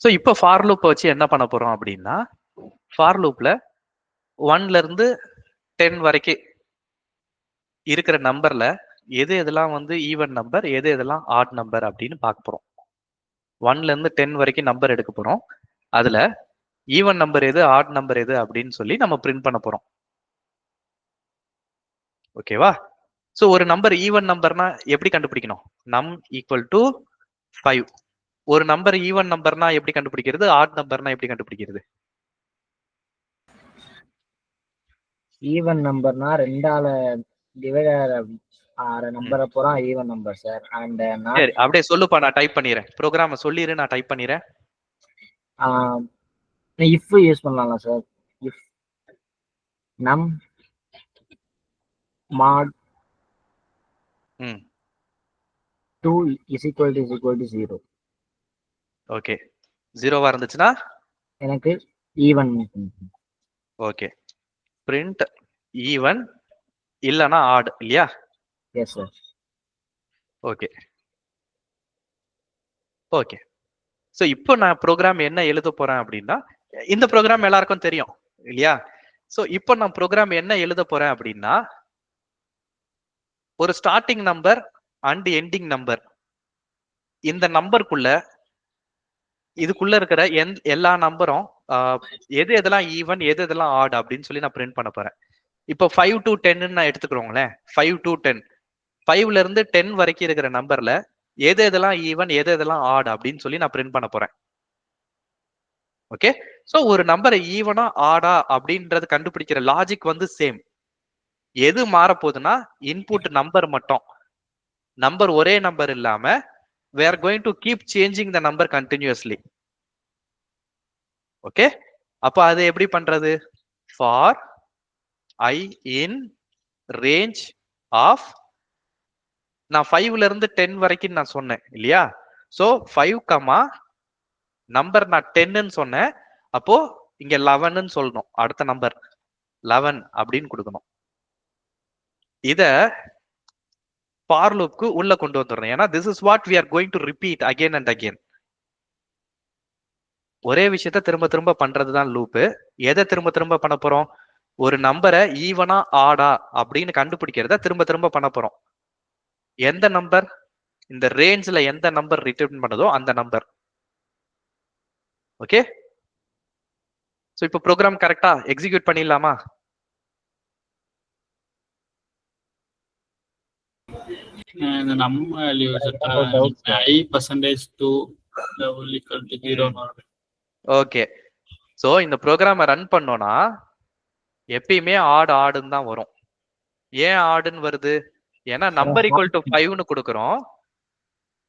So இப்போ for லூப்பை வச்சு என்ன பண்ண போறோம் அப்படின்னா, ஃபார் லூப்ல 1ல இருந்து 10 வரைக்கும் இருக்கிற நம்பர்ல எது எதெல்லாம் வந்து ஈவன் நம்பர், எது எதெல்லாம் ஆட் நம்பர் அப்படின்னு பார்க்க போறோம். 1ல இருந்து 10 வரைக்கும் நம்பர் எடுக்க போறோம். அதுல ஈவன் நம்பர் எது, ஆட் நம்பர் எது அப்படின்னு சொல்லி நம்ம பிரிண்ட் பண்ண போறோம். ஓகேவா? ஸோ ஒரு நம்பர் ஈவன் நம்பர்னா எப்படி கண்டுபிடிக்கணும்? நம் ஈக்குவல் டு 5. ஒரு நம்பர் ஈவன் நம்பர்னா எப்படி கண்டுபிடிக்கிறது, ஆட் நம்பர்னா எப்படி கண்டுபிடிக்கிறது? ஈவன் நம்பர்னா 2ஆல டிவைடர் ஆற நம்பரை பூரா ஈவன் நம்பர் சார். அண்ட் சரி, அப்படியே சொல்லுப்பா, நான் டைப் பண்ணிடுறேன். ப்ரோக்ராம சொல்லிரு, நான் டைப் பண்ணிடுறேன். இஃப் யூஸ் பண்ணலாம்ல sir? If num mod 2 is equal to 0. Okay, 0வா இருந்துச்சுன்னா எனக்கு ஈவன். ஓகே, பிரிண்ட் ஈவன் இல்லனா ஆட் இல்லையா? Yes sir. Okay okay. So இப்போ நான் ப்ரோக்ராம் என்ன எழுத போறேன் அப்படின்னா, இந்த ப்ரோக்ராம் எல்லாருக்கும் தெரியும் இல்லையா? ஸோ இப்போ நான் ப்ரோக்ராம் என்ன எழுத போறேன் அப்படின்னா, ஒரு starting number and ending number, இந்த நம்பருக்குள்ள இதுக்குள்ள இருக்கிற எல்லா நம்பரும் எது எதெல்லாம் ஈவன், எது எதெல்லாம் ஆட் அப்படின்னு சொல்லி நான் பிரிண்ட் பண்ண போறேன். இப்போ 5 to 10 நான் எடுத்துக்கிறோங்களேன். 5 to 10, 5ல இருந்து 10 வரைக்கும் இருக்கிற நம்பர்ல எது எதெல்லாம் ஈவன், எது எதெல்லாம் ஆட் அப்படின்னு சொல்லி நான் பிரிண்ட் பண்ண போறேன். ஓகே, சோ ஒரு நம்பர் ஈவனா ஆடா அப்படின்றது கண்டுபிடிக்கிற லாஜிக் வந்து சேம். எது மாற போகுதுன்னா இன்புட் நம்பர் மட்டும். நம்பர் ஒரே நம்பர் இல்லாம we are going to keep changing the number continuously. Okay, அப்ப அது எப்படி பண்றது? for I in range of, நான் 5ல இருந்து 10 வரைக்கும் நான் சொன்னேன் இல்லையா? சோ 5, நம்பர் நான் 10ன்னு சொன்னேன். அப்போ இங்க 11ன்னு சொல்லணும். அடுத்த நம்பர் 11 அப்படின்னு கொடுக்கணும். இத ஃபார் லூப்க்கு உள்ள கொண்டு வந்துடுறேன். ஏன்னா this is what we are going to repeat again and again. ஒரே விஷயத்த திரும்ப திரும்ப பண்றதுதான் லூப். எதை திரும்ப திரும்ப பண்ண போறோம்? ஒரு நம்பரை ஈவனா ஆடா அப்படின்னு கண்டுபிடிக்கிறத திரும்ப திரும்ப பண்ண போறோம். எந்த நம்பர் இந்த ரேஞ்ச்ல எந்த நம்பர் ரிட்டர்ன் பண்ணதோ அந்த நம்பர். ஓகே, சோ இப்போ ப்ரோக்ராம் கரெக்டா எக்ஸிக்யூட் பண்ணிடலாமா? இந்த நம்ம i%2 0. ஓகே, சோ இந்த ப்ரோக்ராம ரன் பண்ணோம்னா எப்பயுமே ஆடுன்னு தான் வரும். ஏன் ஆடுன்னு வருது? ஏன்னா நம்பர் ஈக்குவல் டு 5ன்னு கொடுக்குறோம்.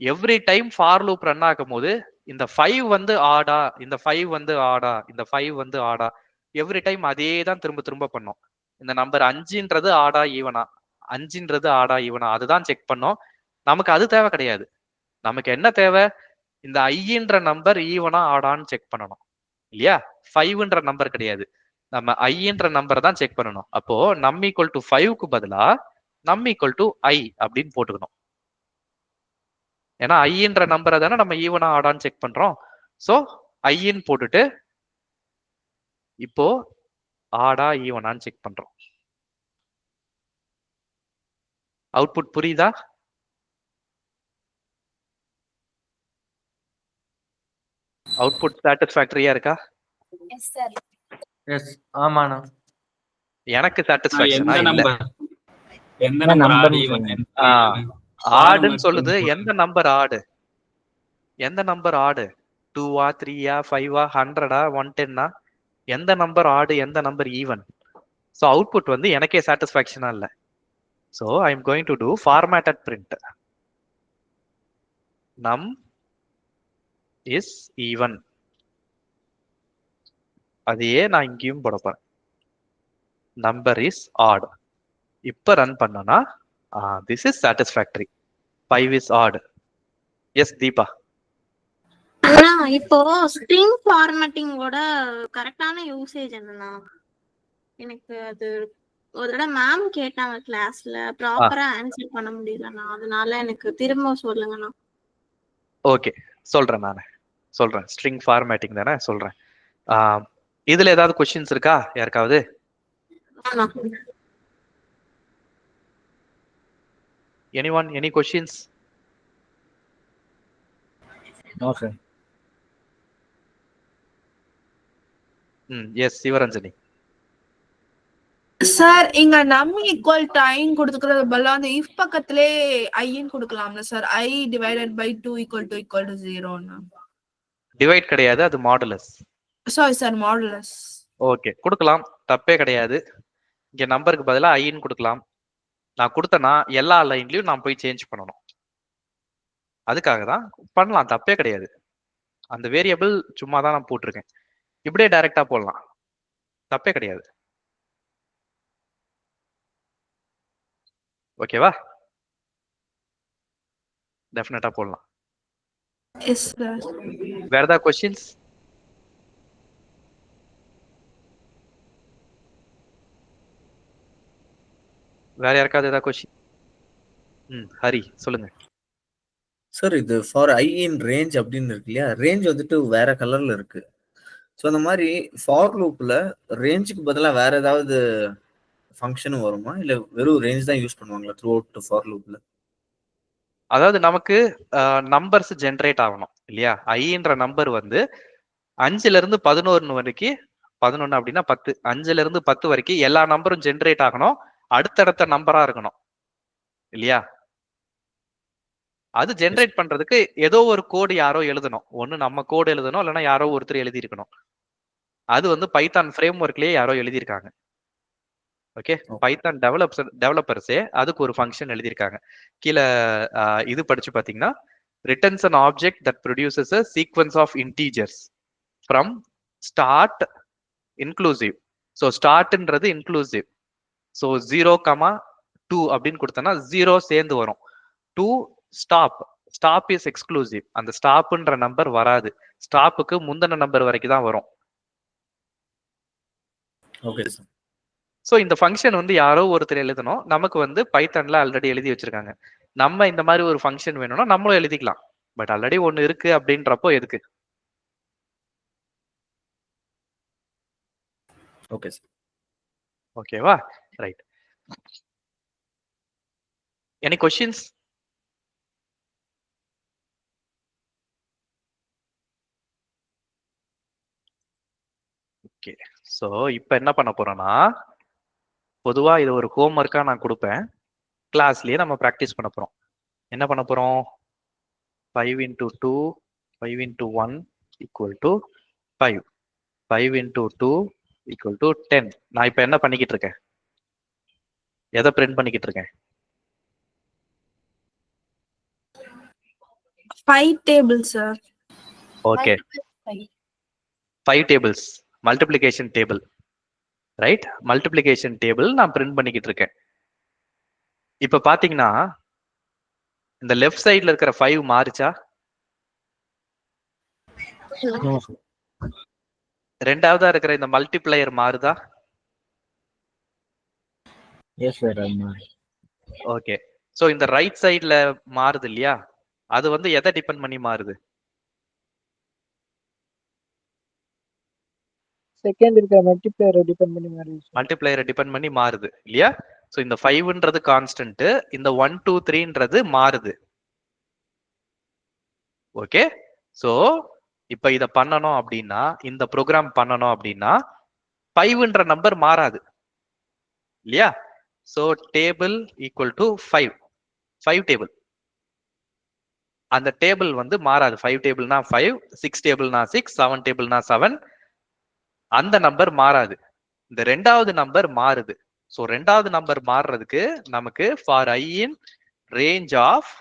Every time for loop run ஆகும் போது இந்த 5 வந்து ஆடா, இந்த 5 வந்து ஆடா, இந்த 5 வந்து ஆடா, எவ்ரி டைம் அதே தான் திரும்ப திரும்ப பண்ணோம். இந்த நம்பர் 5ன்றது ஆடா ஈவனா, 5ன்றது ஆடா ஈவனா, அதுதான் செக் பண்ணோம். நமக்கு அது தேவை கிடையாது. நமக்கு என்ன தேவை? இந்த ஐன்ற நம்பர் ஈவனா ஆடான்னு செக் பண்ணணும் இல்லையா? 5ன்ற நம்பர் கிடையாது, நம்ம ஐன்ற நம்பர் தான் செக் பண்ணணும். அப்போ நம் ஈக்குவல் டு 5க்கு பதிலா நம் ஈக்குவல் டு ஐ அப்படின்னு போட்டுக்கணும். ஏன்னா ஐன்ற நம்பரை தானே நம்ம ஈவனா ஆடான்னு செக் பண்றோம். சோ ஐன்னு போட்டுட்டு இப்போ ஆடா ஈவனான்னு செக் பண்றோம். அவுட்புட் புரியுதா? அவுட்புட் சாட்டிஸ்ஃபேக்டரியா இருக்கா? Yes sir. எஸ், ஆமாண்ணா. எனக்கு சாட்டிஸ்ஃபேக்ஷனா எந்த இல்ல. நம்பர் எந்த நம்பர் ஆடுன்னு சொல்லுது. எந்த நம்பர் ஆடு? எந்த நம்பர் ஆடு? 2வா 3வா 5வா 100ஆ 110ஆ? எந்த நம்பர் ஆடு, எந்த நம்பர் ஈவன்? சோ அவுட்புட் வந்து எனக்கே சாட்டிஸ்ஃபேக்ஷனா இல்ல. So I am going to to formatted print num is even. அதையே நான் இங்கேயும் போட போறேன். Number is odd. இப்ப ரன் பண்ணனா this is satisfactory. 5 is odd. Yes Deepa. அண்ணா இப்போ ஸ்ட்ரிங் ஃபார்மேட்டிங்கோட கரெக்டான யூசேஜ் என்னன்னா? எனக்கு அது ஒரு தடவை மேம் கேட்டாங்க கிளாஸ்ல, ப்ராப்பரா ஆன்சர் பண்ண முடியலண்ணா. அதனால எனக்கு திரும்ப சொல்லுங்கண்ணா. ஓகே, சொல்றேன் நானு. சொல்றேன். ஸ்ட்ரிங் ஃபார்மேட்டிங் தானே சொல்றேன். இதுல ஏதாவது கொஸ்டின்ஸ் இருக்கா யாருக்காவது? Anyone, any questions? No sir. Yes Sivaranjani. Sir இங்க நம் ஈக்குவல் டு ஐன்னு கொடுத்துக்கிறது பதிலா அந்த இஃப் பக்கத்திலே ஐன்னு கொடுக்கலாம்ல சார்? I divided by 2 equal to 0ன்னு. டிவைட் கிடையாது, அது modulus. Sorry sir, modulus. Okay, கொடுக்கலாம், தப்பே கிடையாது. இங்க நம்பருக்கு பதிலா ஐன்னு கொடுக்கலாம். நான் கொடுத்தேன்னா எல்லா லைன்லயும் நான் போய் சேஞ்ச் பண்ணணும். அதுக்காக தான் பண்ணலாம், தப்பே கிடையாது. அந்த வேரியபிள் சும்மா தான் நான் போட்டிருக்கேன். இப்படியே டைரக்டா போடலாம், தப்பே கிடையாது. ஓகேவா? டெஃபினட்டா போடலாம். Yes sir. வேற ஏதாவது கொஸ்டின்ஸ்? வேற யாருக்காவது ஏதாவது கொஸ்டின்? ஹரி சொல்லுங்க. சார் இது ஃபார் ஐ இன் ரேஞ்ச் அப்படின்னு இருக்கு இல்லையா? ரேஞ்ச் வந்துட்டு வேற கலர்ல இருக்கு. ஸோ அந்த மாதிரி ஃபார் லூப்ல ரேஞ்சுக்கு பதிலாக வேற ஏதாவது ஃபங்க்ஷனும் வருமா, இல்ல வெறும் ரேஞ்ச் தான் யூஸ் பண்ணுவாங்களா த்ரூ அவுட் ஃபார் லூப்ல? அதாவது நமக்கு நம்பர்ஸ் ஜென்ரேட் ஆகணும் இல்லையா? ஐன்ற நம்பர் வந்து 5ல இருந்து 11 வரைக்கும், 11 அப்படின்னா 10, 5ல இருந்து 10 வரைக்கும் எல்லா நம்பரும் ஜென்ரேட் ஆகணும், அடுத்தடுத்த நம்பரா இருக்கணும் இல்லையா? அது ஜென்ரேட் பண்றதுக்கு ஏதோ ஒரு கோடு யாரோ எழுதணும். ஒண்ணு நம்ம கோடு எழுதணும், இல்லைன்னா யாரோ ஒருத்தர் எழுதி இருக்கணும். அது வந்து பைத்தான் ஃப்ரேம் ஒர்க்லயே யாரோ எழுதியிருக்காங்க. ஓகே, பைத்தான் டெவலப்பர்ஸே அதுக்கு ஒரு ஃபங்க்ஷன் எழுதியிருக்காங்க. கீழே இது படிச்சு பாத்தீங்கன்னா, returns an object that produces a sequence of integers from start inclusive. So startன்றது inclusive. So 0,2 அப்படின்னு கொடுத்தனா 0 சேர்ந்து வரும். 2 stop is exclusive. அந்த ஸ்டாப்ன்ற நம்பர் வராது, ஸ்டாப்புக்கு முந்தின நம்பர் வரைக்கும் தான் வரும். Okay sir. ஸோ இந்த ஃபங்க்ஷன் வந்து யாரோ ஒருத்தர் எழுதணும். நமக்கு வந்து பைத்தான்ல ஆல்ரெடி எழுதி வச்சிருக்காங்க. நம்ம இந்த மாதிரி ஒரு ஃபங்க்ஷன் வேணும்னா நம்மளும் எழுதிக்கலாம். பட் ஆல்ரெடி ஒன்று இருக்கு அப்படின்றப்போ எதுக்கு? Okay sir. ஓகேவா? Right. Any questions? Okay, so இப்போ என்ன பண்ண போறோம்னா, பொதுவா இது ஒரு ஹோம் ஒர்க்கா நான் கொடுப்பேன். கிளாஸ்லயே நம்ம ப்ராக்டிஸ் பண்ண போறோம். என்ன பண்ண போறோம்? 5 into 2, 5 into 1 equal to 5. 5 into 2 equal to 10. நான் இப்போ என்ன பண்ணிக்கிட்டு இருக்கேன்? எதை பிரிண்ட் பண்ணிக்கிட்டு இருக்கேன்? 5 tables sir. Okay, 5 tables, multiplication table, right? Multiplication table நான் பிரிண்ட் பண்ணிக்கிட்டு இருக்கேன். இப்ப பாத்தீங்கன்னா இந்த லெஃப்ட் சைடுல இருக்கிற 5 மாறிச்சா? ரெண்டாவதா இருக்கிற இந்த மல்டிப்ளையர் மாறுதா? Yes sir. ஓகே, சோ இந்த ரைட் சைடுல மாறுது இல்லையா? அது வந்து எதை டிபெண்ட் பண்ணி மாறுது? செகண்ட் இருக்க மல்டிப்ளையரை டிபெண்ட் பண்ணி மாறுது. மல்டிப்ளையரை டிபெண்ட் பண்ணி மாறுது இல்லையா? சோ இந்த 5ன்றது கான்ஸ்டன்ட், இந்த 1 2 3ன்றது மாறுது. ஓகே, சோ இப்ப இத பண்ணணும் அப்படின்னா, இந்த ப்ரோக்ராம் பண்ணணும் அப்படின்னா 5ன்ற நம்பர் மாறாது இல்லையா? So table equal to 5, 5 table. அந்த டேபிள் வந்து மாறாது. 5 டேபிள்னா 5, 6 டேபிள்னா 6, 7 டேபிள்னா 7. அந்த நம்பர் மாறாது. இந்த ரெண்டாவது நம்பர் மாறுது. சோ ரெண்டாவது நம்பர் மாறுறதுக்கு நமக்கு for I in range of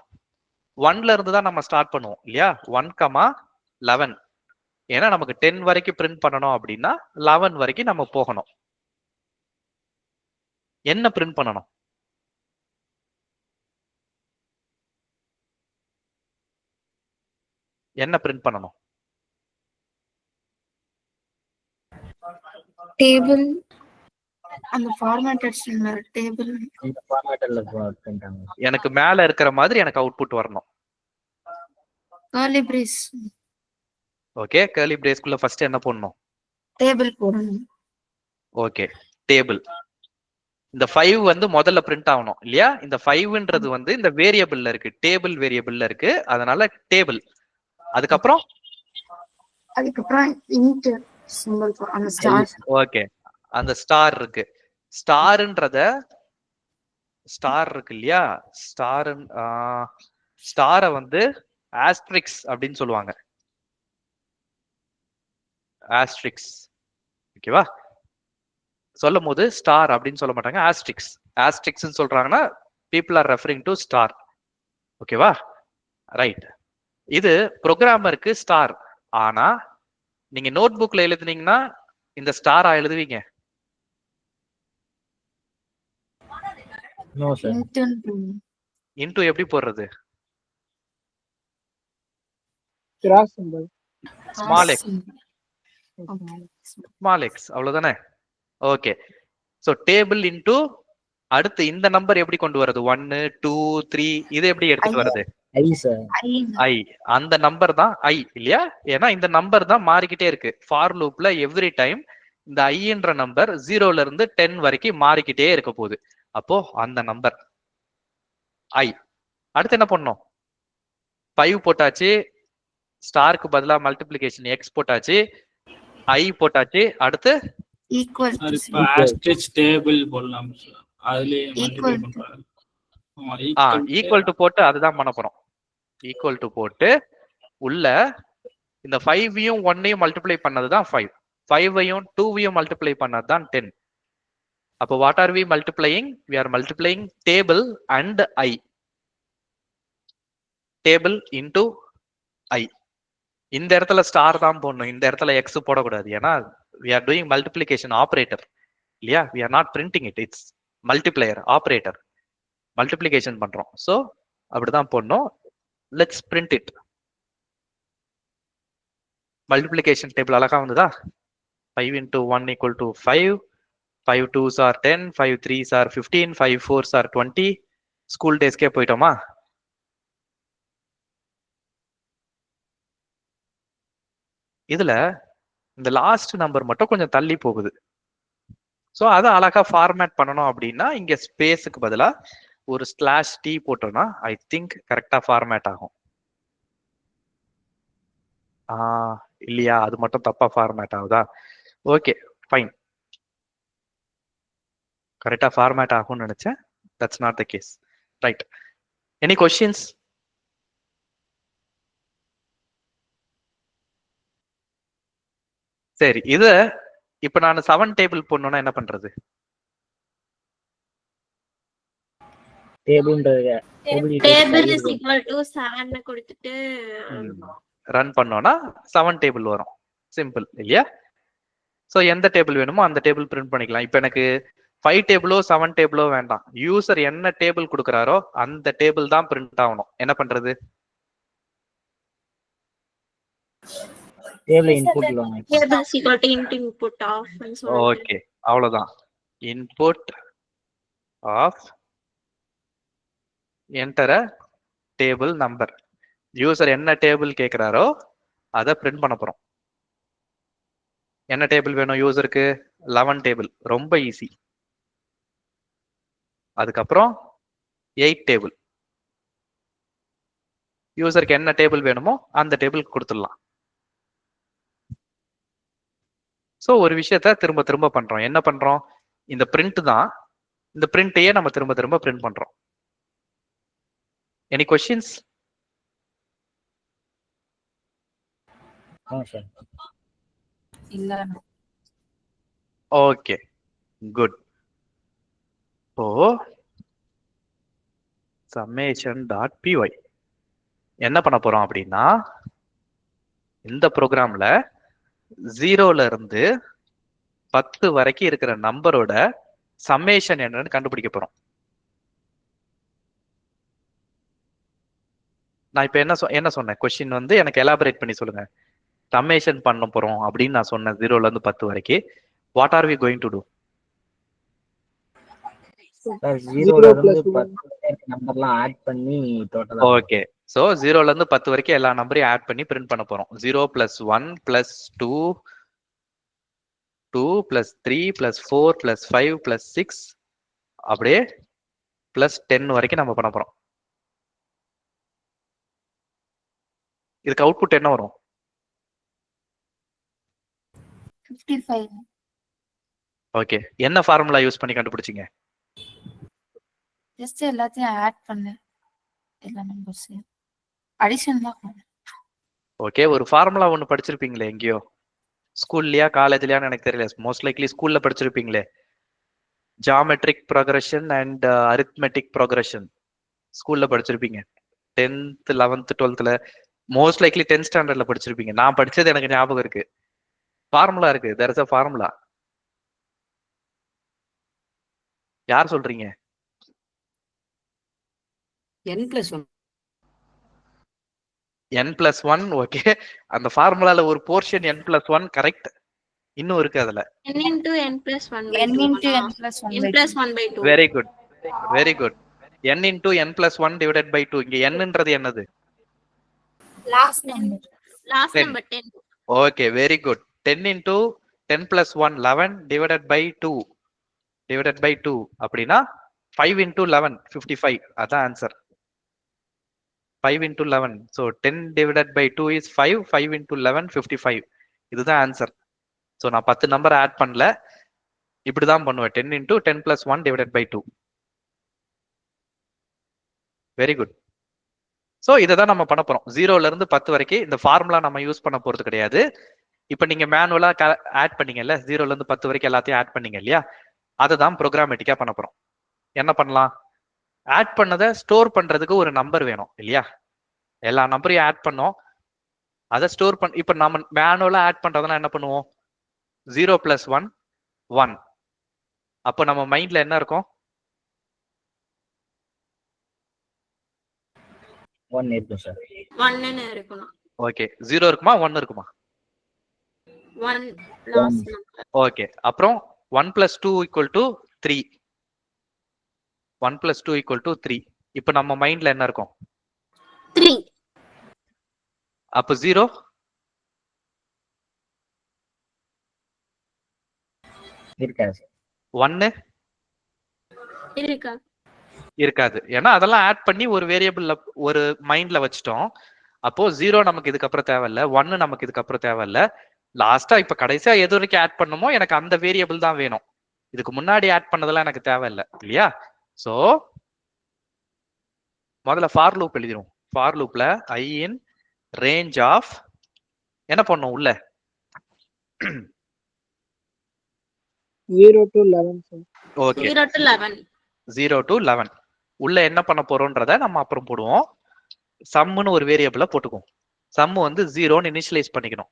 1ல இருந்து தான் நம்ம ஸ்டார்ட் பண்ணுவோம் இல்லையா? 1,11. ஏன்னா நமக்கு 10 வரைக்கும் பிரிண்ட் பண்ணணும் அப்படின்னா 11 வரைக்கும் நம்ம போகணும். என்ன பிரிண்ட் பண்ணணும்? என்ன பிரிண்ட் பண்ணணும்? டேபிள், அந்த ஃபார்மேட்டட் டேபிள். இந்த ஃபார்மேட்ல பண்ணிட்டாங்க. எனக்கு மேல இருக்கிற மாதிரி எனக்கு அவுட்புட் வரணும். Curly brace. ஓகே, கர்லி பிரேஸ்க்குள்ள ஃபர்ஸ்ட் என்ன பண்ணணும்? டேபிள் போடணும். Okay, table. இந்த 5 வந்து முதல்ல பிரிண்ட் ஆகணும் இல்லையா? இந்த 5ன்றது வந்து இந்த வேரியபிள்ல இருக்கு, டேபிள் வேரியபிள்ல இருக்கு, அதனால டேபிள். அதுக்கப்புறம் இன்ட் சிம்பிள் அந்த ஸ்டார். ஓகே, அந்த ஸ்டார் இருக்கு. ஸ்டார்ன்றத ஸ்டார் இருக்கு இல்லையா? ஸ்டாரை வந்து ஆஸ்ட்ரிக்ஸ் அப்படின்னு சொல்லுவாங்க. ஆஸ்ட்ரிக்ஸ், ஓகேவா? சொல்லும் போது ஸ்டார் அப்படின்னு சொல்ல மாட்டாங்க, ஆஸ்ட்ரிக்ஸ். ஆஸ்ட்ரிக்ஸ் சொல்றாங்கன்னா people are referring to star. ஓகேவா? ரைட். இது ப்ரோக்ராமருக்கு ஸ்டார். ஆனா நீங்க நோட் புக்ல எழுதுனீங்கன்னா இந்த ஸ்டாரா எழுதுவீங்க? No sir. இன்டு எப்படி போடுறது? Cross simple. Small X, small X, அவ்வளவுதானே? ஓகே, சோ டேபிள் இன்டு அடுத்து இந்த நம்பர் எப்படி கொண்டு வரது? 1 2 3 இது எப்படி எடுத்துட்டு வரது? ஐ சார். ஐ. அந்த நம்பர் தான் ஐ இல்லையா? ஏன்னா இந்த நம்பர் தான் மாறிக்கிட்டே இருக்கு. ஃபார் லூப்ல எவ்ரி டைம் இந்த ஐன்ற நம்பர் 0ல இருந்து 10 வரைக்கும் மாறிக்கிட்டே இருக்க போகுது. அப்போ அந்த நம்பர் ஐ. அடுத்து என்ன பண்ணணும்? 5 போட்டாச்சு, ஸ்டாருக்கு பதிலா மல்டிப்ளிகேஷன் எக்ஸ் போட்டாச்சு, ஐ போட்டாச்சு. அடுத்து ஈக்குவல் சார் இப்போ ஆஸ்ட்ரிச் டேபிள் போடலாம் சார். அதுலயே மல்டிப்ளை பண்றாங்க. ஈக்குவல் டு போட்டு அதுதான் பண்ண போறோம். ஈக்குவல் டு போட்டு உள்ள இந்த 5ஐயும் 1ஐயும் மல்டிப்ளை பண்ணதுதான் 5, 5ஐயும் 2ஐயும் மல்டிப்ளை பண்ணதுதான் 10. அப்போ what are we multiplying? We are multiplying table and I. Table into I. இந்த இடத்துல ஸ்டார் தான் போடணும், இந்த இடத்துல எக்ஸ் போடக்கூடாது. ஏன்னா we are doing multiplication operator இல்லையா? we are not printing it, it's multiplier operator, multiplication பண்றோம். so அப்படிதான் போடணும். let's print it. multiplication table அழகா வந்ததா? 5 into 1 equal to 5, 5 2s are 10, 5 3s are 15, 5 4s are 20. School டேஸ்க்கே போயிட்டோமா? இதுல இந்த லாஸ்ட் நம்பர் மட்டும் கொஞ்சம் தள்ளி போகுது. ஸோ அதை அழகா ஃபார்மேட் பண்ணணும் அப்படின்னா இங்க ஸ்பேஸுக்கு பதிலா ஒரு /t போட்டோம்னா ஐ திங்க் கரெக்டா ஃபார்மேட் ஆகும். இல்லையா? அது மட்டும் தப்பா ஃபார்மேட் ஆகுதா? ஓகே ஃபைன், கரெக்டா ஃபார்மேட் ஆகும்னு நினைச்சேன். That's not the case. Right. Any questions? சரி, இத இப்ப நான் 7 டேபிள் போடணும்னா என்ன பண்றது? டேபிள் இஸ் ஈக்குவல் டு 7 கொடுத்துட்டு ரன் பண்ணோம்னா 7 டேபிள் வரும். சிம்பிள் இல்லையா? சோ எந்த டேபிள் வேணுமோ அந்த டேபிள் பிரிண்ட் பண்ணிக்கலாம். இப்ப எனக்கு 5 டேபிளோ 7 டேபிளோ வேண்டாம். யூசர் என்ன டேபிள் கொடுக்கறாரோ அந்த டேபிள் தான் பிரிண்ட் ஆகணும். என்ன பண்றது? டேபிள் இன்புட்ல table is equal to input of ன்னு சொல்லுங்க. ஓகே, அவ்வளவுதான். Input of enter a table number. User என்ன டேபிள் கேக்குறாரோ அதை பிரிண்ட் பண்ண போறோம். என்ன டேபிள் வேணும் யூசருக்கு? 11 டேபிள். ரொம்ப ஈஸி. அதுக்கப்புறம் 8 டேபிள். யூசருக்கு என்ன டேபிள் வேணுமோ அந்த டேபிள் கொடுத்துடலாம். ஸோ ஒரு விஷயத்த திரும்ப திரும்ப பண்றோம். என்ன பண்றோம்? இந்த பிரிண்ட் தான், இந்த பிரிண்ட்டையே நம்ம திரும்ப திரும்ப பிரிண்ட் பண்றோம். Any questions? இல்ல. Okay, good. இப்போ summation.py என்ன பண்ண போறோம் அப்படின்னா, இந்த ப்ரோக்ராம்ல 0ல இருந்து 10 வரைக்கும் இருக்கிற நம்பரோட சம்மேஷன் என்னன்னு கண்டுபிடிக்க போறோம். நான் இப்ப என்ன சொன்னேன்? கொஸ்டின் வந்து எனக்கு எலாபரேட் பண்ணி சொல்லுங்க. சம்மேஷன் பண்ண போறோம் அப்படின்னு நான் சொன்னேன் 0ல இருந்து 10 வரைக்கும். What are we going to do? 0ல இருந்து 10 நம்பர்லாம் ஆட் பண்ணி டோட்டலா. ஓகே, ஸோ 0ல இருந்து 10 வரைக்கும் எல்லா நம்பரையும் ஆட் பண்ணி பிரிண்ட் பண்ண போறோம். 0 + 1 + 2 2 + 3 + 4 + 5 + 6 அப்படியே +10 வரைக்கும் நம்ம பண்ண போறோம். இதுக்கு அவுட்புட் என்ன வரும்? 55. ஓகே, என்ன ஃபார்முலா யூஸ் பண்ணி கண்டுபிடிச்சீங்க? ஜஸ்ட் எல்லாத்தையும் ஆட் பண்ணு. எல்லா நம்பர்ஸையும் அடிஷன் தான் பண்ணு. ஓகே, ஒரு ஃபார்முலா ஒன்று படிச்சிருப்பீங்களே எங்கேயோ, ஸ்கூல்லையா காலேஜ்லையான்னு எனக்கு தெரியல, மோஸ்ட் லைக்லி ஸ்கூல்ல படிச்சிருப்பீங்களே, geometric progression and arithmetic progression. ஸ்கூல்ல படிச்சிருப்பீங்க 10th 11th 12th, most likely 10th ஸ்டாண்டர்ட்ல படிச்சிருப்பீங்க. நான் படிச்சது எனக்கு ஞாபகம் இருக்கு. ஃபார்முலா இருக்கு, தேர் இஸ் அ ஃபார்முலா. யார் சொல்றீங்க? n+1. n+1. ஓகே, அந்த ஃபார்முலால ஒரு போர்ஷன் n+1 கரெக்ட். இன்னும் இருக்கு அதுல. n into n plus 1 by n 2. into n plus 1 n plus 1 by 2. Very good, very good. n into n plus 1 divided by 2. இங்க n-ன்றது என்னது? Last number. Last 10. number 10. Okay, very good. 10 into 10 plus 1 11 divided by 2 divided by 2 அப்படின்னா 5 into 11 55. அதான் answer. 5 into 11. So 10 divided by 2 is 5. 5 into 11 55. இதுதான் answer. So நான் 10 number add பண்ணல, இப்படிதான் பண்ணுவேன். 10 into 10 plus 1 divided by 2. Very good. So இதை தான் நம்ம பண்ண போறோம். 0ல இருந்து 10 வரைக்கும் இந்த ஃபார்முலா நம்ம யூஸ் பண்ண போறது கிடையாது. இப்போ நீங்க மேனுவலா ஆட் பண்ணீங்கல்ல, 0ல இருந்து 10 வரைக்கும் எல்லாத்தையும் ஆட் பண்ணீங்க இல்லையா, அதை தான் ப்ரோக்ராமேட்டிக்கா பண்ண போறோம். என்ன பண்ணலாம்? ஆட் பண்ணதை ஸ்டோர் பண்றதுக்கு ஒரு நம்பர் வேணும் இல்லையா? எல்லா நம்பரையும் ஆட் பண்ணோம், அதை ஸ்டோர் பண்ண. இப்போ நம்ம மேனுவலா ஆட் பண்றதுனா என்ன பண்ணுவோம்? 0 + 1 1. அப்போ நம்ம மைண்ட்ல என்ன இருக்கும்? 1 இருக்கும் சார். 1 ன்னு இருக்கணும். ஓகே, 0 இருக்குமா 1 இருக்குமா? 1 last number. ஓகே, அப்புறம் 1 + 2 = 3. 1 + 2 = 3. இப்போ நம்ம மைண்ட்ல என்ன இருக்கும்? 3. அப்போ 0 இருக்காது சார். 1 இருக்கா? இருக்காது. ஏன்னா அதெல்லாம் ஆட் பண்ணி ஒரு வேரியபிள்ல ஒரு மைண்ட்ல வச்சுட்டோம். அப்போ 0 நமக்கு இதுக்கப்புறம் தேவையில்ல, 1 நமக்கு இதுக்கப்புறம் தேவையில்ல. லாஸ்டா இப்ப கடைசியா எது வரைக்கும் ஆட் பண்ணணுமோ எனக்கு அந்த வேரியபிள் தான் வேணும். இதுக்கு முன்னாடி ஆட் பண்ணதெல்லாம் எனக்கு தேவையில்லை இல்லையா? சோ முதல்ல ஃபார் லூப் எழுதிரும். ஃபார் லூப்ல I in range of என்ன பண்ணும் உள்ள? 0 to 11 sir. Okay, 0 to 11. 0 to 11 உள்ள என்ன பண்ண போறோம்ன்றத நம்ம அப்புறம் போடுவோம். சம்னு ஒரு வேரியபிள போட்டுக்குவோம். சம் வந்து 0ன்னு இனிஷியலைஸ் பண்ணிக்கணும்.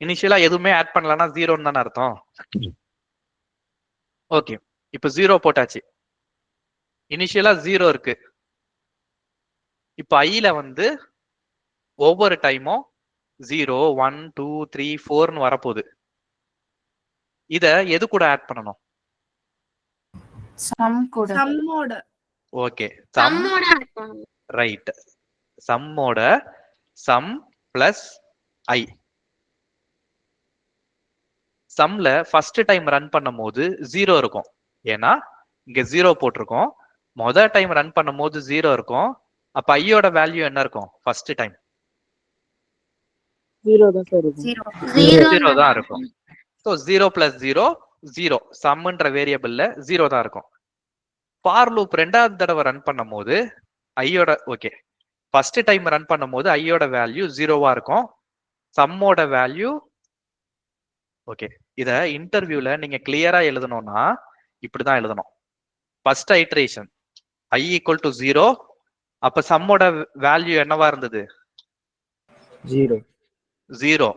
இனிஷியலா எதுவுமே ஆட் பண்ணலன்னா 0ன்னு தானே அர்த்தம். ஓகே, இப்போ 0 போட்டாச்சு. இனிஷியலா 0 இருக்கு. இப்போ ஐல வந்து ஒவ்வொரு டைமும் 0 1 2 3 4ன்னு வரப்போகுது. இத எது கூட ஆட் பண்ணணும்? சம் கூட. சம்மோட. ஓகே, சம்மோட ஆட் பண்ணணும். ரைட். சம்மோட சம் பிளஸ் ஐ. சம்ல ஃபர்ஸ்ட் டைம் ரன் பண்ணும் போது 0 இருக்கும். ஏன்னா இங்க 0 போட்டிருக்கோம். முதல் டைம் ரன் பண்ணும் போது 0 இருக்கும். அப்ப ஐயோட வேல்யூ என்ன இருக்கும்? ஃபர்ஸ்ட் டைம் 0 தான் சார் இருக்கும். 0 தான் இருக்கும். ஸோ 0 + 0 0. சம்ன்ற வேரியபிள்ல 0 தான் இருக்கும். ஃபார் லூப் ரெண்டாவது தடவை ரன் பண்ணும் போது ஐயோட ஓகே ஃபர்ஸ்ட் டைம் ரன் பண்ணும் போது ஐயோட வேல்யூ 0வா இருக்கும். சம்மோட வேல்யூ ஓகே. இத இன்டர்வியூல நீங்க கிளியரா எழுதணும்னா இப்படிதான் எழுதணும். First iteration I = 0. அப்ப சம்மோட வேல்யூ என்னவா இருந்தது? 0.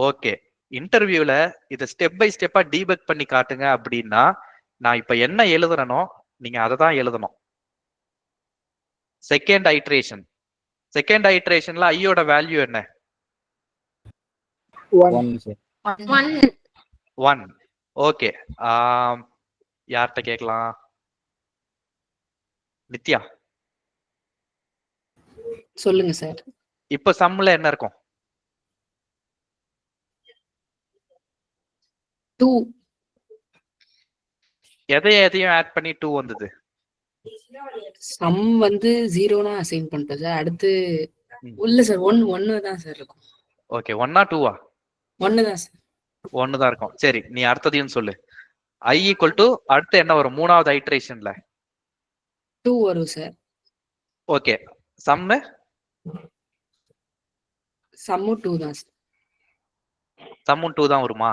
ஓகே, இன்டர்வியூல இத ஸ்டெப் பை ஸ்டெப்பா டீபக் பண்ணி காட்டுங்க அப்படின்னா நான் இப்ப என்ன எழுதுறனோ நீங்க அதை தான் எழுதணும். Second iteration. செகண்ட் ஐட்ரேஷன்ல ஐயோட வேல்யூ என்ன? 1 சார். 1. ஓகே, யார்கிட்ட கேட்கலாம்? நித்யா. சொல்லுங்க சார். இப்ப சம்ல என்ன இருக்கும்? 2. எதையும் ஆட் பண்ணி 2 வந்தது. சம் வந்து 0னா அசைன் பண்ணிட்டோம் சார். அடுத்து இல்ல சார் 1 தான் சார் இருக்கும். ஓகே, 1ஆ 2ஆ? 1 தான் சார். 1 தான் இருக்கும். சரி, நீ அடுத்ததையும் சொல்லு. I ஈக்குவல் டு அடுத்து என்ன வரும் மூணாவது ஐட்ரேஷன்ல? 2 வரும் சார். ஓகே, சம்மு சம்மும் 2 தான் சார். சம்மும் 2 தான் வருமா?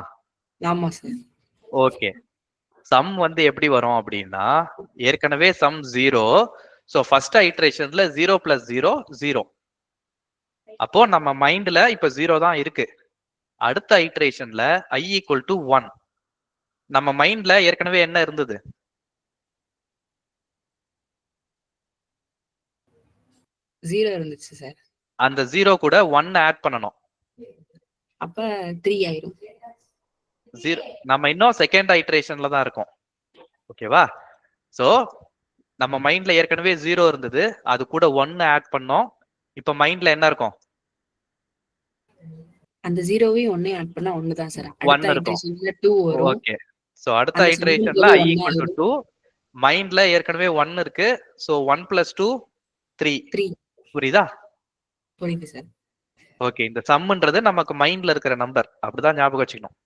ஆமா சார். ஓகே, சம் வந்து எப்படி வரும் அப்படின்னா, ஏற்கனவே சம் 0. So first ஐட்ரேஷன்ல 0 + 0 0. அப்போ நம்ம மைண்ட்ல இப்ப 0 தான் இருக்கு. அடுத்த ஐட்ரேஷன்ல I ஈக்குவல் டு 1. நம்ம மைண்ட்ல ஏற்கனவே என்ன இருந்தது? 0 இருந்துச்சு சார். அந்த 0 கூட 1 ஆட் பண்ணணும். அப்ப 3 ஆயிரும். 0 நம்ம இன்னும் செகண்ட் ஐட்ரேஷன்ல தான் இருக்கோம். ஓகேவா? சோ நம்ம மைண்ட்ல ஏற்கனவே 0 இருந்தது, அது கூட 1 ஆட் பண்ணோம். இப்ப மைண்ட்ல என்ன இருக்கும்? அந்த 0வையும் 1ஐயும் ஆட் பண்ணா 1 தான் சார். அடுத்த 1 இருக்கும். ஐட்ரேஷன்ல 2 வரும். ஓகே, சோ அடுத்த அந்த ஐட்ரேஷன்ல சம்முக்கு I 1 ஈக்குவல் டு ஆயிரும். 2. மைண்ட்ல ஏற்கனவே 1 இருக்கு. சோ 1 + 2 3. 3 புரியுதா? புரியுது சார். ஓகே, இந்த சம்ன்றது நமக்கு மைண்ட்ல இருக்கிற நம்பர், அப்படிதான் ஞாபகம் வச்சுக்கணும்.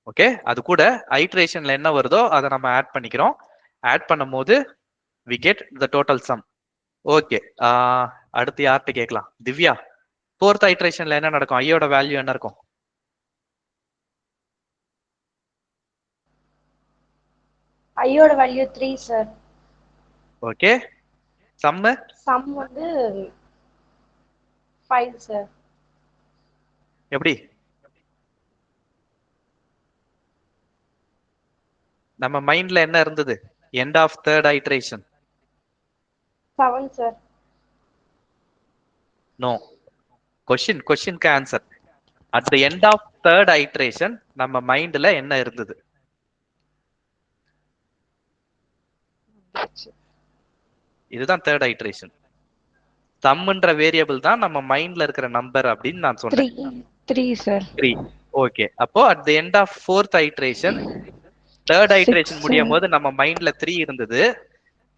ஓகே, அது கூட ஐட்ரேஷன்ல என்ன வருதோ அதை நம்ம ஆட் பண்ணிக்கிறோம். ஆட் பண்ணும்போது we get the total sum. Okay, அடுத்து யார்கிட்ட கேட்கலாம்? திவ்யா, 4th ஐட்ரேஷன்ல என்ன நடக்கும்? ஐயோட வேல்யூ என்ன இருக்கும்? ஐயோட value 3 sir. Okay, sum sum வந்து 5 சார். எப்படி? நம்ம மைண்ட்ல என்ன இருந்தது end of third iteration? 7 sir. நோ, கொஸ்டினுக்கு answer. At the end of third iteration நம்ம மைண்ட்ல என்ன இருந்தது? இதுதான் தேர்ட் ஐட்ரேஷன். சம்ன்ற வேரியபிள் தான் நம்ம மைண்ட்ல இருக்கிற நம்பர் அப்படின்னு நான் சொன்னேன். 3 சார். 3. ஓகே, அப்போ at the end of 4th iteration, third iteration முடியும் போது நம்ம மைண்ட்ல 3 இருந்தது.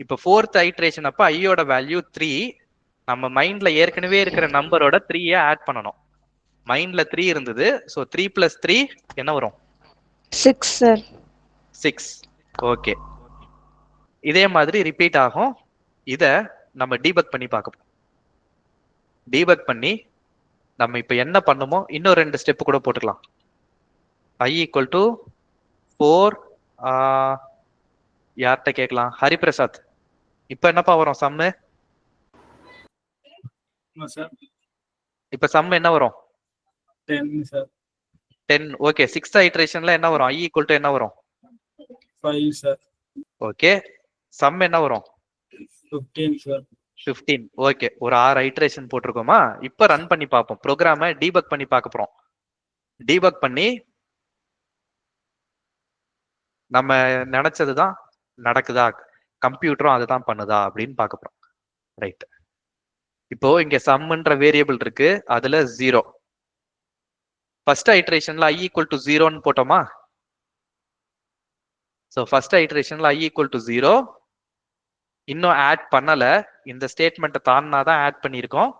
இப்போ 4th ஐட்ரேஷன் அப்ப ஐயோட வேல்யூ 3. நம்ம மைண்ட்ல ஏற்கனவே இருக்கிற நம்பரோட 3 ஆட் பண்ணணும். மைண்ட்ல 3 இருந்தது. சோ 3 + 3 என்ன வரும்? 6 சார். 6. ஓகே, இதே மாதிரி ரிப்பீட் ஆகும். இத நம்ம டீபக் பண்ணி பார்க்க போறோம். டீபக் பண்ணி நம்ம இப்ப என்ன பண்ணுமோ இன்னும் 2 ஸ்டெப் கூட போட்டுக்கலாம். I equal to 4. யார்கிட்ட கேட்கலாம்? ஹரிபிரசாத், இப்ப என்னப்பா வரும் சம்மு? இப்ப சம் என்ன வரும்? 10 சார். 10. ஓகே, 6th ஐட்ரேஷன்ல என்ன வரும்? I ஈக்குவல் டு என்ன வரும்? 5 சார். ஓகே, சம் என்ன வரும்? 15 சார். 15. ஓகே, ஒரு 6 ஐட்ரேஷன் போட்டிருக்கோமா? இப்ப ரன் பண்ணி பார்ப்போம். ப்ரோக்ராம டீபக் பண்ணி பார்க்க போறோம். டீபக் பண்ணி நம்ம நினைச்சதுதான் நடக்குதா, கம்ப்யூட்டரும் அதுதான் பண்ணுதா அப்படின்னு பார்க்க போறோம். ரைட், இப்போ இங்க சம்ன்ற வேரியபிள் இருக்கு, அதுல 0. ஃபர்ஸ்ட் ஐட்ரேஷன்ல I ஈக்குவல் டு 0ன்னு போட்டோமா? சோ ஃபர்ஸ்ட் ஐட்ரேஷன்ல I ஈக்குவல் டு 0. இன்னும் ஆட் பண்ணல, இந்த ஸ்டேட்மெண்ட்டை தாண்டினாதான் ஆட் பண்ணியிருக்கோம்.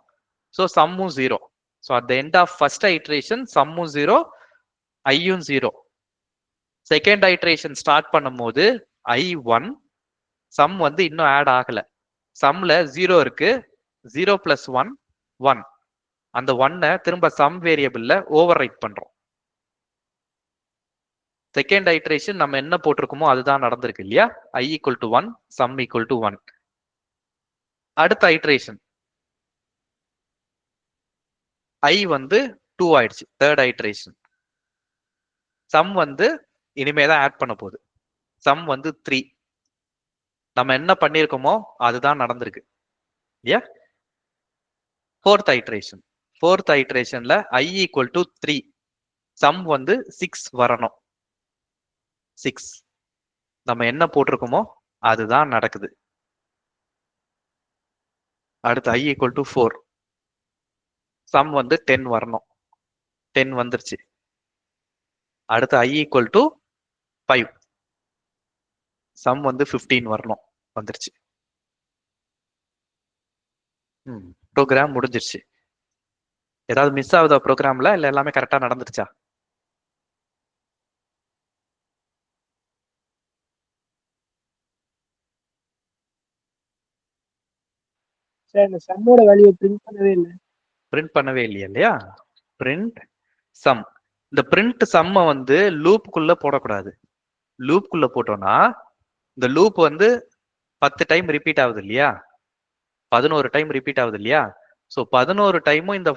ஸோ சம்மும் 0. So at the end of first iteration சம்மும் 0, ஐயும் 0. செகண்ட் ஐட்ரேஷன் ஸ்டார்ட் பண்ணும் போது I1, சம் வந்து இன்னும் ஆட் ஆகல. சம்ல 0 இருக்கு. 0 + 1 1. அந்த 1 திரும்ப சம் வேரியபிள்ல ஓவர் ரைட் பண்றோம். செகண்ட் ஐட்ரேஷன் நம்ம என்ன போட்டிருக்கோமோ அதுதான் நடந்திருக்கு இல்லையா? I equal to 1, some equal to 1. அடுத்த ஐட்ரேஷன் I வந்து 2 ஆயிடுச்சு. தேர்ட் ஐட்ரேஷன் சம் வந்து இனிமேதான் ஆட் பண்ண போகுது. சம் வந்து 3. நம்ம என்ன பண்ணிருக்கோமோ அதுதான் நடந்திருக்கு இல்லையா? Fourth iteration. ஃபோர்த் ஐட்ரேஷன்ல I ஈக்குவல் டு 3, சம் வந்து 6 வரணும். 6 நம்ம என்ன போட்டிருக்கோமோ அதுதான் நடக்குது. அடுத்து I ஈக்குவல் டு 4. சம் வந்து 10 வரணும். 10 வந்துருச்சு. அடுத்து I ஈக்குவல் டு 5. சம் வந்து 15 வரணும். வந்துருச்சு. ப்ரோக்ராம் முடிஞ்சிருச்சு. ஏதாவது மிஸ் ஆகுதா ப்ரோக்ராம்ல, இல்ல எல்லாமே கரெக்டா நடந்துருச்சா? சார் இந்த சம்மோட வேல்யூ பிரிண்ட் பண்ணவே இல்லை. பிரிண்ட் பண்ணவே இல்லையா? Print some. இந்த பிரிண்ட் சம்ம வந்து லூப்புக்குள்ள போடக்கூடாது. லூப்புக்குள்ள போட்டோம்னா இந்த லூப் வந்து 10 டைம் ரிப்பீட் ஆகுது இல்லையா? 11 டைம் ரிப்பீட் ஆகுது இல்லையா? ஸோ 11 டைமும் இந்த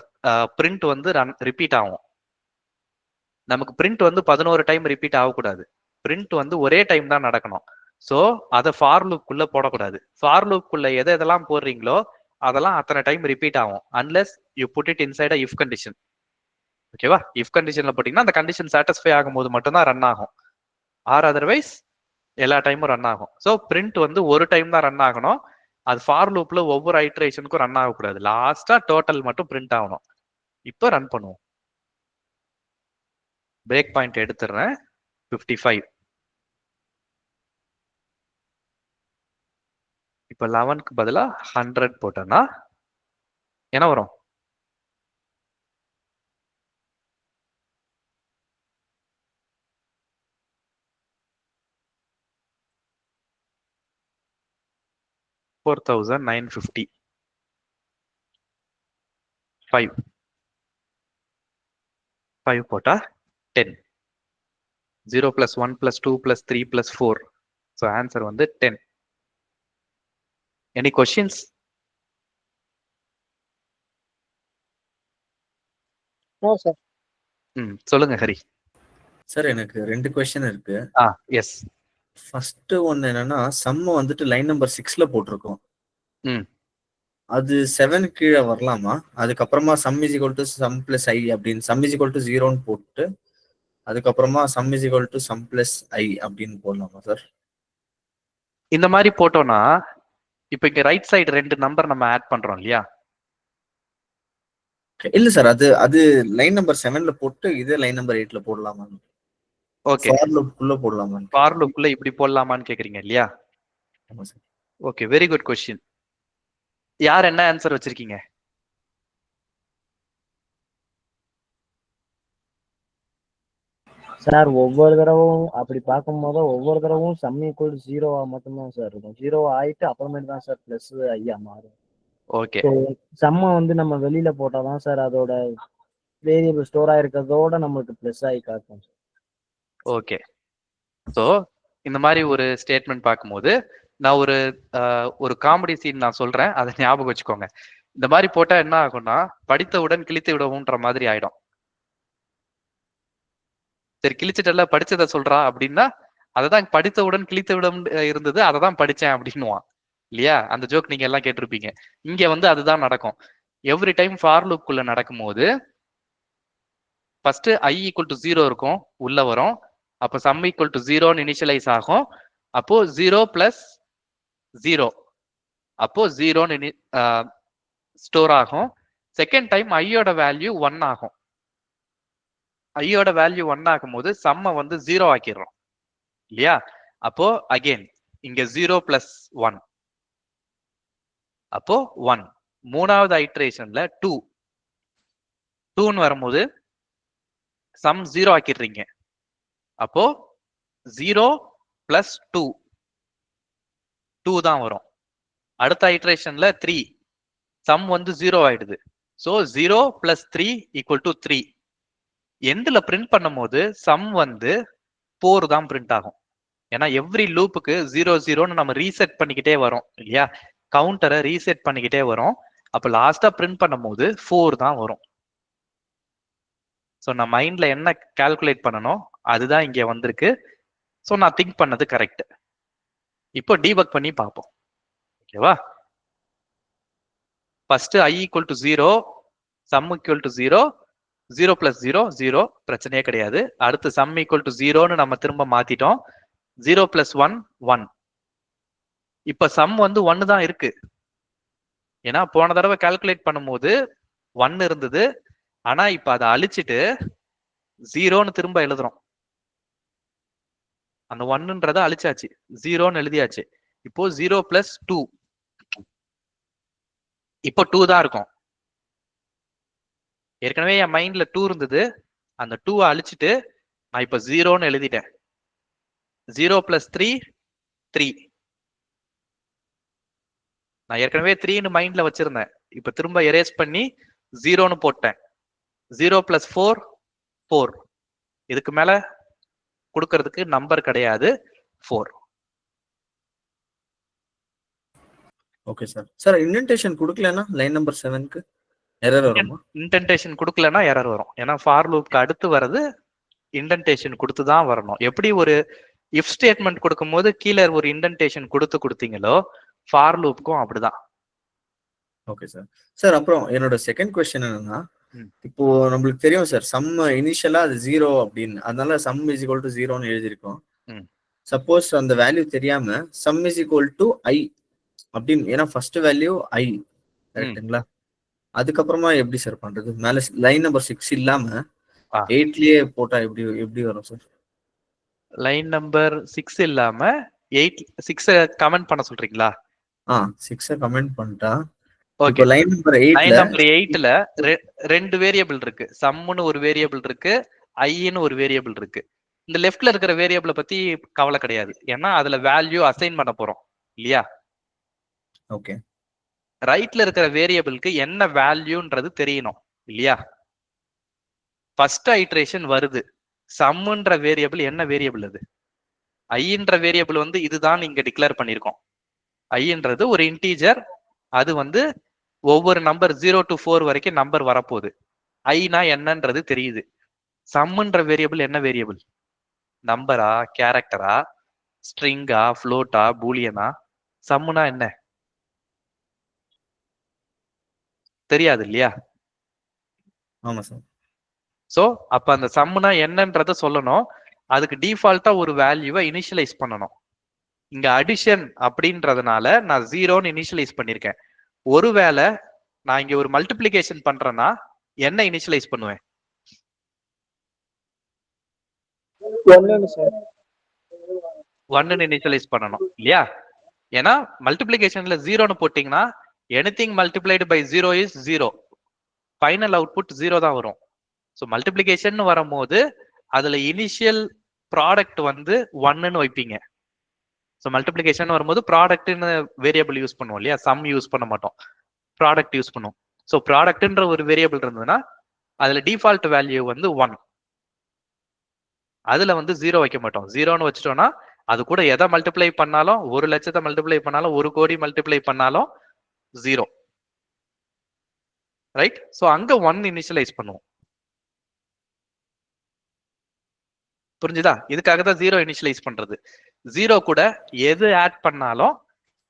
பிரிண்ட் வந்து ரிப்பீட் ஆகும். நமக்கு பிரிண்ட் வந்து 11 டைம் ரிப்பீட் ஆகக்கூடாது. பிரிண்ட் வந்து ஒரே டைம் தான் நடக்கணும். ஸோ அதை ஃபார் லூப்புக்குள்ள போடக்கூடாது. ஃபார் லூப்புக்குள்ள எதெல்லாம் போடுறீங்களோ அதெல்லாம் அத்தனை டைம் ரிப்பீட் ஆகும். Unless you put it inside if condition. ஓகேவா? இஃப் கண்டிஷன்ல போட்டீங்கன்னா அந்த கண்டிஷன் சாட்டிஸ்ஃபை ஆகும்போது மட்டும்தான் ரன் ஆகும். ஆர் அதர்வைஸ் எல்லா டைமும் ரன் ஆகும். ஸோ பிரிண்ட் வந்து ஒரு டைம் தான் ரன் ஆகணும். அது ஃபார் லூப்ல ஒவ்வொரு ஐட்ரேஷனுக்கும் ரன் ஆகக்கூடாது. லாஸ்டா டோட்டல் மட்டும் பிரிண்ட் ஆகணும். இப்போ ரன் பண்ணுவோம். பிரேக் பாயிண்ட் எடுத்துடுறேன். 55. இப்போ 11க்கு பதிலா 100 போட்டோம்னா என்ன வரும்? $4,950. 5 போட்டா 10. 0 + 1 + 2 + 3 + 4. ஸோ ஆன்சர் வந்து 10. Any questions? No sir. சொல்லுங்க ஹரி. சார் எனக்கு 2 கொஸ்டின் இருக்கு. எஸ். ஃபர்ஸ்ட் ஒன்னு என்னன்னா, சம்ம வந்துட்டு லைன் நம்பர் 6ல போட்டிருக்கோம். அது 7 கீழே வரலாமா? அதுக்கப்புறமா sum is equal to sum plus I அப்படின்னு சம் இஸ் ஈக்குவல் டு 0ன்னு போட்டு அதுக்கப்புறமா sum is equal to sum plus I அப்படின்னு போடலாமா சார்? இந்த மாதிரி போட்டோம்னா இப்போ இங்க ரைட் சைடு 2 நம்பர் நம்ம ஆட் பண்றோம் இல்லையா? இல்ல சார், அது லைன் நம்பர் 7ல போட்டு இதே லைன் நம்பர் 8ல போடலாமா? ஓகே. ஃபார் லூப்க்குள்ள போடலாமா? ஃபார் லூப்க்குள்ள இப்படி போடலாமான்னு கேக்குறீங்க இல்லையா? ஆமா sir. Okay, very good question. யார் என்ன ஆன்சர் வச்சிருக்கீங்க? சார் ஒவ்வொரு தடவும் அப்படி பார்க்கும்போது ஒவ்வொரு தடவும் சம் ஈக்குவல் 0 மட்டும்தான் சார் இருக்கும். 0 ஆயிட்டு அப்புறமேட்டு தான் சார் பிளஸ் ஐயா மாறும். ஓகே. சம்ம வந்து நம்ம வெளியில போட்டாதான் சார் அதோட வேரியபிள் ஸ்டோர் ஆயிருக்கிறதோட நமக்கு பிளஸ் ஆகி காட்டும். ஓகே. ஸோ இந்த மாதிரி ஒரு ஸ்டேட்மெண்ட் பார்க்கும்போது நான் ஒரு காமெடி சீன் நான் சொல்றேன், அதை ஞாபகம் வச்சுக்கோங்க. இந்த மாதிரி போட்டா என்ன ஆகும்னா படித்தவுடன் கிழித்து விடவும்ன்ற மாதிரி ஆயிடும். சரி கிழிச்சிட்டல படிச்சதை சொல்றா அப்படின்னா அததான் படித்தவுடன் கிழித்து விடம் இருந்தது, அதை தான் படிச்சேன் அப்படின்னுவான் இல்லையா? அந்த ஜோக் நீங்க எல்லாம் கேட்டிருப்பீங்க. இங்க வந்து அதுதான் நடக்கும். எவ்ரி டைம் ஃபார் லூப்குள்ள நடக்கும் போது ஃபர்ஸ்ட் I ஈக்குவல் டு 0 இருக்கும், உள்ள வரும். அப்போ சம் ஈக்குவல் டு 0ன்னு இனிஷியலைஸ் ஆகும். அப்போ 0 + 0 அப்போ 0ன்னு ஸ்டோர் ஆகும். செகண்ட் டைம் ஐயோட வேல்யூ 1 ஆகும். ஐயோட வேல்யூ 1 ஆகும்போது சம்ம வந்து 0 ஆக்கிடுறோம் இல்லையா? அப்போ அகெயின் இங்க 0 + 1 அப்போ 1. மூணாவது ஐட்ரேஷன்ல 2ன்னு வரும்போது சம் 0 ஆக்கிடுறீங்க. அப்போ 0 + 2 தான் வரும். அடுத்த ஐட்ரேஷன்ல 3 சம் வந்து 0 ஆயிடுது. ஸோ 0 + 3 = 3. எண்ட்ல பிரிண்ட் பண்ணும்போது சம் வந்து 4 தான் பிரிண்ட் ஆகும். ஏன்னா எவ்ரி லூப்புக்கு 0 0ன்னு நம்ம ரீசெட் பண்ணிக்கிட்டே வரோம் இல்லையா? கவுண்டரை ரீசெட் பண்ணிக்கிட்டே வரும். அப்ப லாஸ்டா பிரிண்ட் பண்ணும்போது 4 தான் வரும். ஸோ நான் மைண்ட்ல என்ன கால்குலேட் பண்ணணும் அதுதான் இங்க வந்திருக்கு. ஸோ நான் திங்க் பண்ணது கரெக்ட். இப்போ டீபக் பண்ணி பார்ப்போம். ஓகேவா? First I equal to 0, some equal to 0, 0 + 0 0, பிரச்சனையே கிடையாது. அடுத்து சம் ஈக்குவல் டு 0ன்னு நம்ம திரும்ப மாத்திட்டோம். 0 + 1 1. இப்ப சம் வந்து 1 தான் இருக்கு. ஏன்னா போன தடவை கால்குலேட் பண்ணும்போது 1 இருந்தது, ஆனா இப்ப அதை அழிச்சிட்டு 0ன்னு திரும்ப எழுதுறோம். அந்த 1ன்றத அழிச்சாச்சு, 0ன்னு எழுதியாச்சு. இப்போ 0 + 2, இப்போ 2 தான் இருக்கும். ஏற்கனவே என் மைண்ட்ல 2 இருந்தது, அந்த 2 அழிச்சிட்டு நான் இப்ப 0ன்னு எழுதிட்டேன். 0 + 3 3. நான் ஏற்கனவே 3ன்னு மைண்ட்ல வச்சிருந்தேன், இப்ப திரும்ப எரேஸ் பண்ணி 0ன்னு போட்டேன். 0 + 4 4. இதுக்கு மேல கொடுக்கிறதுக்கு நம்பர் கிடையாது, 4. Okay sir. சார் இண்டென்டேஷன் கொடுக்கலன்னா லைன் நம்பர் 7க்கு எரர் வருமா? இன்டென்டேஷன் கொடுக்கலன்னா எரர் வரும். ஏன்னா ஃபார் லூப்க்கு அடுத்து வர்றது இண்டென்டேஷன் கொடுத்து தான் வரணும். எப்படி ஒரு இஃப் ஸ்டேட்மெண்ட் கொடுக்கும்போது கீழே ஒரு இண்டென்டேஷன் கொடுத்தீங்களோ ஃபார் லூப்க்கும் அப்படிதான். Okay sir. சார் அப்புறம் என்னோட செகண்ட் கொஸ்டின் என்னன்னா, இப்போ நம்மளுக்கு தெரியும் சார் சம் இனிஷியலா அது 0 அப்படின்னு, அதனால சம் இஸ் ஈக்குவல் டு 0ன்னு எழுதியிருக்கோம். சப்போஸ் அந்த வேல்யூ தெரியாம some is equal to i அப்படின்னு, ஏன்னா ஃபர்ஸ்ட் வேல்யூ i கரெக்ட்டுங்களா? அதுக்கப்புறமா எப்படி சார் பண்றது? மேல லைன் நம்பர் 6 இல்லாம 8லயே போட்டா எப்படி வரும் சார்? லைன் நம்பர் 6 இல்லாம 6 கமெண்ட் பண்ண சொல்றீங்களா? 6 கமெண்ட் பண்ணிட்டா ஓகே. லைன் நம்பர் 8ல ரெண்டு வேரியபிள் இருக்கு. சம்னு ஒரு வேரியபிள் இருக்கு, ஐன்னு ஒரு வேரியபிள் இருக்கு. இந்த லெஃப்ட்ல இருக்கிற வேரியபிளை பத்தி கவலை கிடையாது, ஏன்னா அதுல வேல்யூ அசைன் பண்ண போறோம் இல்லையா? ஓகே. ரைட்ல இருக்கிற வேரியபிளுக்கு என்ன வேல்யூன்றது தெரியணும் இல்லையா? ஃபர்ஸ்ட் ஐட்ரேஷன் வருது, சம்ன்ற வேரியபிள் என்ன வேரியபிள்? அது ஐன்ற வேரியபிள் வந்து இதுதான் இங்க டிக்ளேர் பண்ணிருக்கோம். ஐன்றது ஒரு இன்டீஜர், அது வந்து ஒவ்வொரு நம்பர் 0 to 4 வரைக்கும் நம்பர் வரப்போகுது. ஐனா என்னன்றது தெரியுது. சம்ன்ற வேரியபிள் என்ன வேரியபிள்? நம்பரா, கேரக்டரா, ஸ்ட்ரிங்கா, ஃப்ளோட்டா, பூலியனா? சம்முனா என்ன தெரியாது இல்லையா? ஆமா சார். சோ அப்ப அந்த சம்முனா என்னன்றத சொல்லணும். அதுக்கு டிஃபால்ட்டா ஒரு வேல்யூவை இனிஷியலைஸ் பண்ணணும். இங்க அடிஷன் அப்படின்றதுனால நான் 0ன்னு இனிஷியலைஸ் பண்ணிருக்கேன். ஒருவேளை நான் இங்க ஒரு மல்டிப்ளிகேஷன் பண்றேன்னா என்ன இனிஷியலைஸ் பண்ணுவேன்? 1ன்னு இனிஷியலைஸ் பண்ணணும் இல்லையா? ஏன்னா மல்டிப்ளிகேஷன்ல 0ன்னு போட்டீங்கன்னா anything multiplied by 0 is 0. Final output 0 தான் வரும். ஸோ மல்டிப்ளிகேஷன் வரும்போது அதுல இனிஷியல் ப்ராடக்ட் வந்து 1ன்னு வைப்பீங்க. ஸோ மல்டிப்ளிகேஷன் வரும்போது ப்ராடக்ட்னு வேரியபிள் யூஸ் பண்ணுவோம் இல்லையா? சம் யூஸ் பண்ண மாட்டோம், ப்ராடக்ட் யூஸ் பண்ணுவோம். ஸோ ப்ராடக்ட்ன்ற ஒரு வேரியபிள் இருந்ததுன்னா அதுல டிஃபால்ட் வேல்யூ வந்து 1. அதுல வந்து 0 வைக்க மாட்டோம். 0ன்னு வச்சுட்டோம்னா அது கூட எதை மல்டிப்ளை பண்ணாலும், 1,00,000 மல்டிப்ளை பண்ணாலும், 1 கோடி மல்டிப்ளை பண்ணாலும் 0. ரைட்? ஸோ அங்க 1 இனிஷியலைஸ் பண்ணுவோம். புரிஞ்சுதா? இதுக்காக தான் 0 இனிஷியலைஸ் பண்றது. 0 கூட எது ஆட் பண்ணாலும்,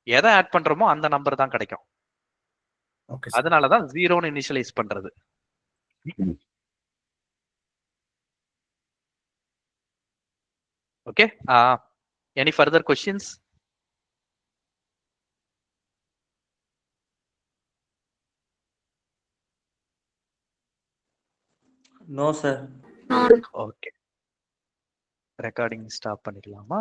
எதை ஆட் பண்றோமோ அந்த நம்பர் தான் கிடைக்கும். அதனாலதான் 0ன்னு இனிஷியலைஸ் பண்றது. Okay. Any further questions? No sir. Okay. Recording stop பண்ணிக்கலாமா?